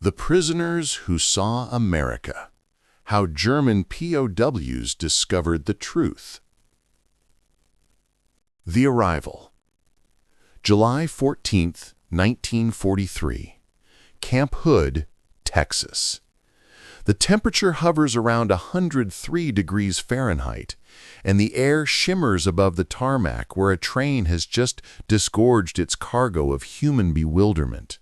The Prisoners Who Saw America. How German POWs Discovered the Truth. The Arrival. July 14, 1943. Camp Hood, Texas. The temperature hovers around 103 degrees Fahrenheit, and the air shimmers above the tarmac where a train has just disgorged its cargo of human bewilderment.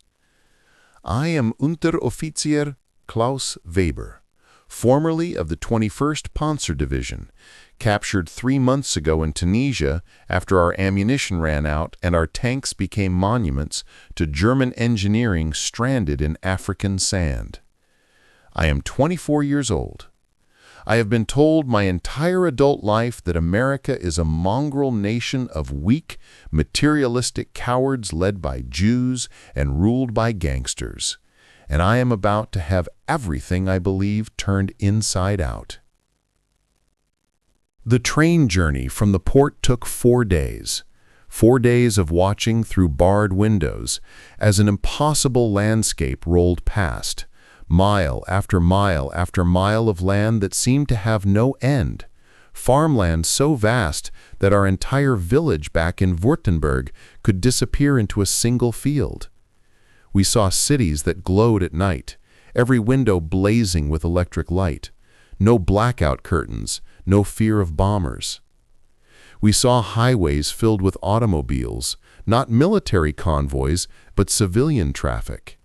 I am Unteroffizier Klaus Weber, formerly of the 21st Panzer Division, captured 3 months ago in Tunisia after our ammunition ran out and our tanks became monuments to German engineering stranded in African sand. I am 24 years old. I have been told my entire adult life that America is a mongrel nation of weak, materialistic cowards led by Jews and ruled by gangsters, and I am about to have everything I believe turned inside out. The train journey from the port took 4 days. 4 days of watching through barred windows as an impossible landscape rolled past. Mile after mile after mile of land that seemed to have no end. Farmland so vast that our entire village back in Württemberg could disappear into a single field. We saw cities that glowed at night, every window blazing with electric light. No blackout curtains, no fear of bombers. We saw highways filled with automobiles, not military convoys, but civilian traffic.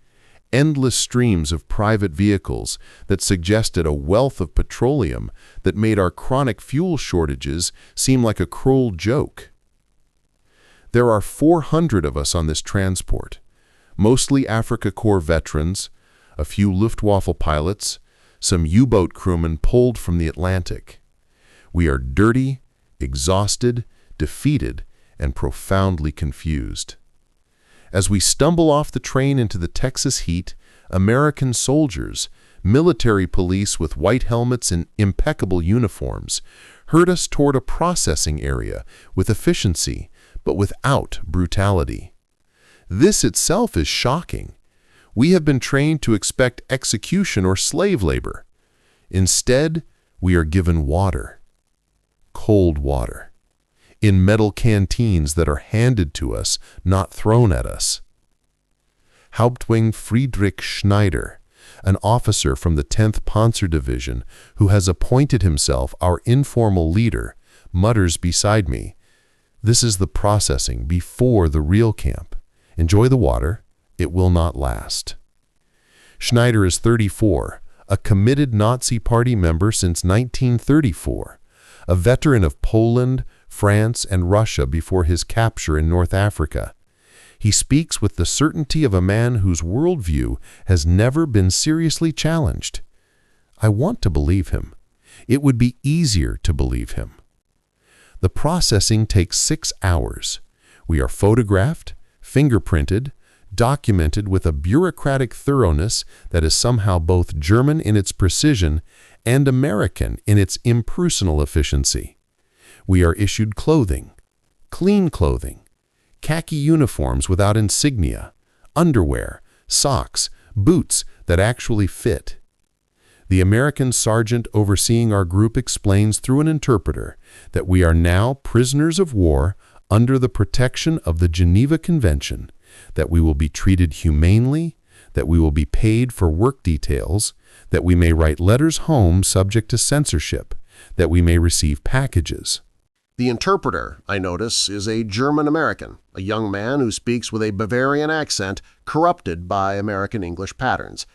Endless streams of private vehicles that suggested a wealth of petroleum that made our chronic fuel shortages seem like a cruel joke. There are 400 of us on this transport, mostly Afrika Korps veterans, a few Luftwaffe pilots, some U-boat crewmen pulled from the Atlantic. We are dirty, exhausted, defeated, and profoundly confused. As we stumble off the train into the Texas heat, American soldiers, military police with white helmets and impeccable uniforms, herd us toward a processing area with efficiency, but without brutality. This itself is shocking. We have been trained to expect execution or slave labor. Instead, we are given water. Cold water. In metal canteens that are handed to us, not thrown at us. Hauptwing Friedrich Schneider, an officer from the 10th Panzer Division who has appointed himself our informal leader, mutters beside me, "This is the processing before the real camp. Enjoy the water. It will not last." Schneider is 34, a committed Nazi Party member since 1934, a veteran of Poland, France, and Russia before his capture in North Africa. He speaks with the certainty of a man whose worldview has never been seriously challenged. I want to believe him. It would be easier to believe him. The processing takes 6 hours. We are photographed, fingerprinted, documented with a bureaucratic thoroughness that is somehow both German in its precision and American in its impersonal efficiency. We are issued clothing, clean clothing, khaki uniforms without insignia, underwear, socks, boots that actually fit. The American sergeant overseeing our group explains through an interpreter that we are now prisoners of war under the protection of the Geneva Convention, that we will be treated humanely, that we will be paid for work details, that we may write letters home subject to censorship, that we may receive packages. The interpreter, I notice, is a German-American, a young man who speaks with a Bavarian accent corrupted by American English patterns.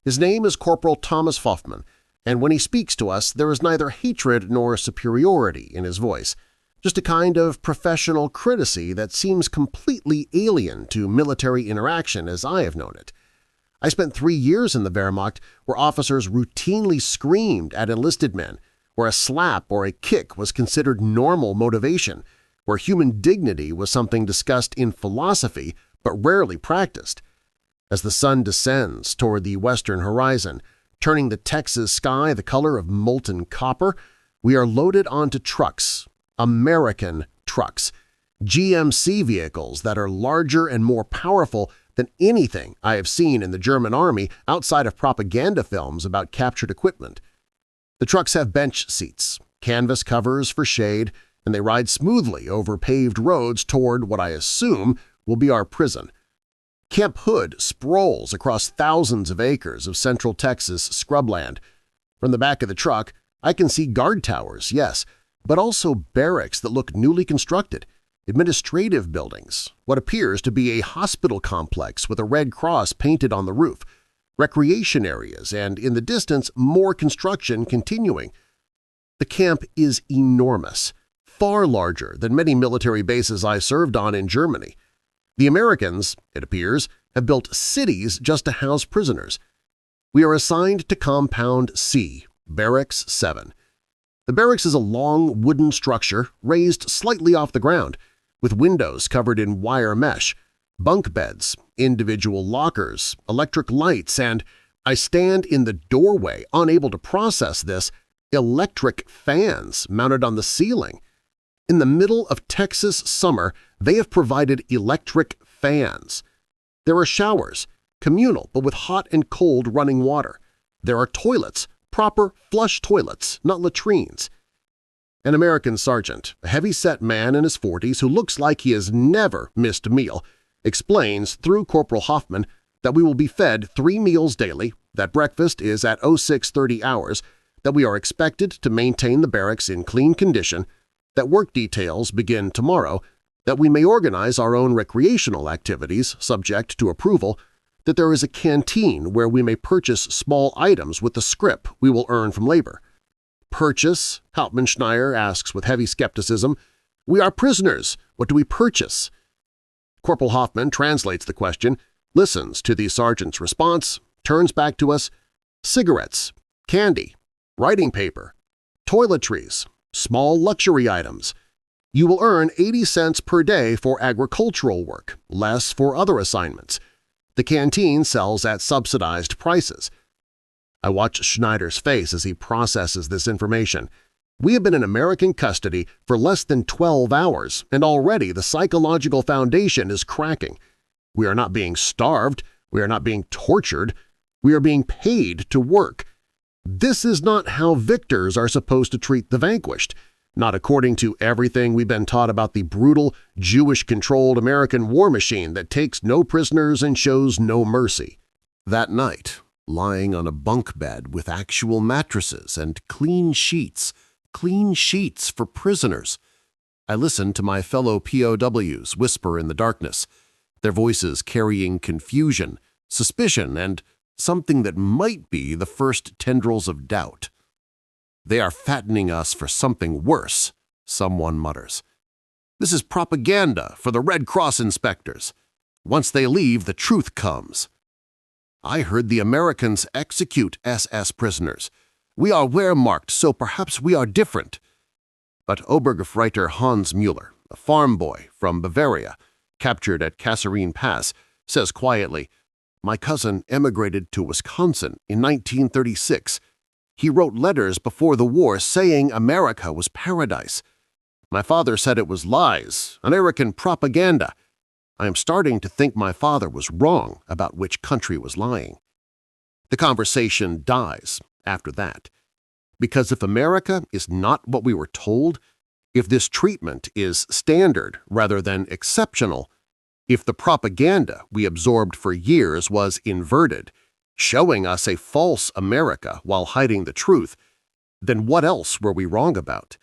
His name is Corporal Thomas Hoffman, and when he speaks to us there is neither hatred nor superiority in his voice, just a kind of professional courtesy that seems completely alien to military interaction as I have known it. I spent 3 years in the Wehrmacht where officers routinely screamed at enlisted men, where a slap or a kick was considered normal motivation, where human dignity was something discussed in philosophy but rarely practiced. As the sun descends toward the western horizon, turning the Texas sky the color of molten copper, we are loaded onto trucks, American trucks, GMC vehicles that are larger and more powerful than anything I have seen in the German army outside of propaganda films about captured equipment. The trucks have bench seats, canvas covers for shade, and they ride smoothly over paved roads toward what I assume will be our prison. Camp Hood sprawls across thousands of acres of central Texas scrubland. From the back of the truck, I can see guard towers, yes, but also barracks that look newly constructed, administrative buildings, what appears to be a hospital complex with a Red Cross painted on the roof, recreation areas, and in the distance more construction continuing. The camp is enormous, far larger than many military bases I served on in Germany. The Americans, it appears, have built cities just to house prisoners. We are assigned to Compound C, Barracks 7. The barracks is a long wooden structure raised slightly off the ground, with windows covered in wire mesh, bunk beds, individual lockers, electric lights, and, I stand in the doorway unable to process this, electric fans mounted on the ceiling. In the middle of Texas summer, they have provided electric fans. There are showers, communal but with hot and cold running water. There are toilets, proper flush toilets, not latrines. An American sergeant, a heavy-set man in his 40s who looks like he has never missed a meal, explains through Corporal Hoffman that we will be fed 3 meals daily, that breakfast is at 06:30 hours, that we are expected to maintain the barracks in clean condition, that work details begin tomorrow, that we may organize our own recreational activities subject to approval, that there is a canteen where we may purchase small items with the scrip we will earn from labor. Purchase? Hauptmann asks with heavy skepticism. We are prisoners. What do we purchase? Corporal Hoffman translates the question, listens to the sergeant's response, turns back to us. Cigarettes, candy, writing paper, toiletries, small luxury items. You will earn 80 cents per day for agricultural work, less for other assignments. The canteen sells at subsidized prices. I watch Schneider's face as he processes this information. We have been in American custody for less than 12 hours, and already the psychological foundation is cracking. We are not being starved. We are not being tortured. We are being paid to work. This is not how victors are supposed to treat the vanquished, not according to everything we've been taught about the brutal, Jewish-controlled American war machine that takes no prisoners and shows no mercy. That night, lying on a bunk bed with actual mattresses and clean sheets for prisoners, I listened to my fellow POWs whisper in the darkness, their voices carrying confusion, suspicion, and something that might be the first tendrils of doubt. They are fattening us for something worse, someone mutters. This is propaganda for the Red Cross inspectors. Once they leave, the truth comes. I heard the Americans execute SS prisoners. We are Wehrmacht, so perhaps we are different. But Obergefreiter Hans Müller, a farm boy from Bavaria, captured at Kasserine Pass, says quietly, my cousin emigrated to Wisconsin in 1936. He wrote letters before the war saying America was paradise. My father said it was lies, American propaganda. I am starting to think my father was wrong about which country was lying. The conversation dies after that. Because if America is not what we were told, if this treatment is standard rather than exceptional, if the propaganda we absorbed for years was inverted, showing us a false America while hiding the truth, then what else were we wrong about?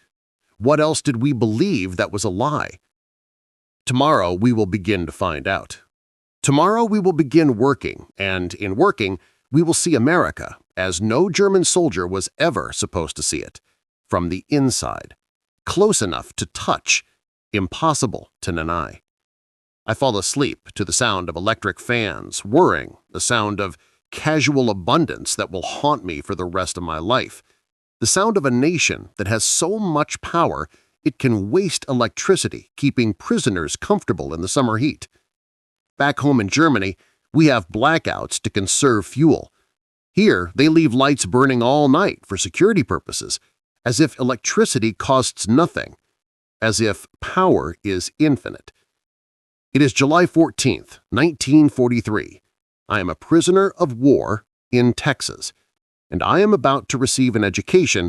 What else did we believe that was a lie? Tomorrow we will begin to find out. Tomorrow we will begin working, and in working, we will see America as no German soldier was ever supposed to see it, from the inside, close enough to touch, impossible to deny. I fall asleep to the sound of electric fans whirring, the sound of casual abundance that will haunt me for the rest of my life, the sound of a nation that has so much power it can waste electricity keeping prisoners comfortable in the summer heat. Back home in Germany, we have blackouts to conserve fuel. Here, they leave lights burning all night for security purposes, as if electricity costs nothing, as if power is infinite. It is July 14th, 1943. I am a prisoner of war in Texas, and I am about to receive an education